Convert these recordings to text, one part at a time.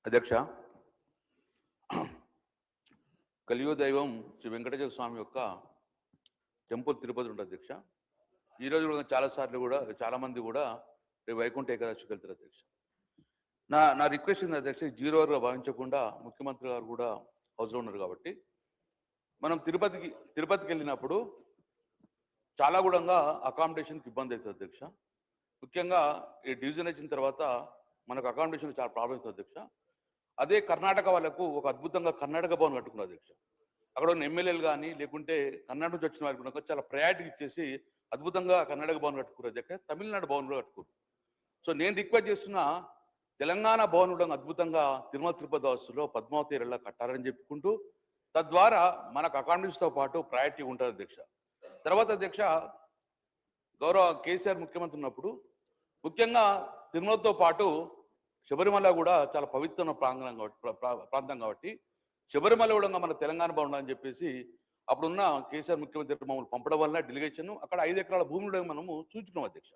అధ్యక్ష, కలియుగ దైవం శ్రీ వెంకటేశ్వర స్వామి యొక్క టెంపుల్ తిరుపతి ఉంటుంది అధ్యక్ష. ఈరోజు కూడా చాలామంది కూడా రేపు వైకుంఠ ఏకాదశికి వెళ్తారు అధ్యక్ష. నా నా రిక్వెస్ట్ ఉంది అధ్యక్ష, జీరో అవర్గా భావించకుండా ముఖ్యమంత్రి గారు కూడా హౌస్లో ఉన్నారు కాబట్టి మనం తిరుపతికి వెళ్ళినప్పుడు చాలా కూడా అకామిడేషన్కి ఇబ్బంది అవుతుంది అధ్యక్ష. ముఖ్యంగా ఈ డివిజన్ వచ్చిన తర్వాత మనకు అకామిడేషన్ చాలా ప్రాబ్లం అవుతుంది అధ్యక్ష. అదే కర్ణాటక వాళ్ళకు ఒక అద్భుతంగా కర్ణాటక భవన్ కట్టుకున్నారు అధ్యక్ష. అక్కడ ఉన్న ఎమ్మెల్యేలు కానీ లేకుంటే కర్ణాటక నుంచి వచ్చిన వారికి కూడా చాలా ప్రయారిటీ ఇచ్చేసి అద్భుతంగా కర్ణాటక భవన్ కట్టుకున్నారు అధ్యక్ష. తమిళనాడు భవన్ కూడా కట్టుకున్నారు. సో నేను రిక్వెస్ట్ చేస్తున్న తెలంగాణ భవన్ కూడా అద్భుతంగా తిరుపతి బస్సులో పద్మావతి ఏరియాలో కట్టారని చెప్పుకుంటూ తద్వారా మనకు అకామిడేషన్తో పాటు ప్రయారిటీ ఉంటుంది అధ్యక్ష. తర్వాత అధ్యక్ష, గౌరవ కేసీఆర్ ముఖ్యమంత్రి ఉన్నప్పుడు ముఖ్యంగా తిరుమలతో పాటు శబరిమల కూడా చాలా పవిత్రమైన ప్రాంతం కాబట్టి శబరిమల కూడా మన తెలంగాణ బాగుండాలని చెప్పేసి అప్పుడున్న కేసీఆర్ ముఖ్యమంత్రి మమ్మల్ని పంపడం వల్ల డెలిగేషన్ అక్కడ 5 ఎకరాల భూమిలో మనము చూచుకున్నాం అధ్యక్ష.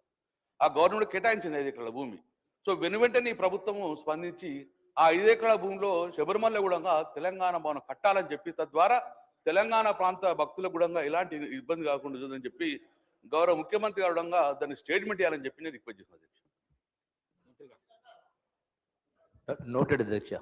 ఆ గవర్నమెంట్ కేటాయించింది 5 ఎకరాల భూమి. సో వెనువెంటనే ఈ ప్రభుత్వము స్పందించి ఆ 5 ఎకరాల భూమిలో శబరిమల కూడా తెలంగాణ భవనం కట్టాలని చెప్పి తద్వారా తెలంగాణ ప్రాంత భక్తులకు కూడా ఎలాంటి ఇబ్బంది కాకుండా చూదని చెప్పి గౌరవ ముఖ్యమంత్రి గారు దాన్ని స్టేట్మెంట్ ఇవ్వాలని చెప్పి నేను రిక్వెస్ట్ చేసిన అధ్యక్ష. నోటెడ్ అధ్యక్ష.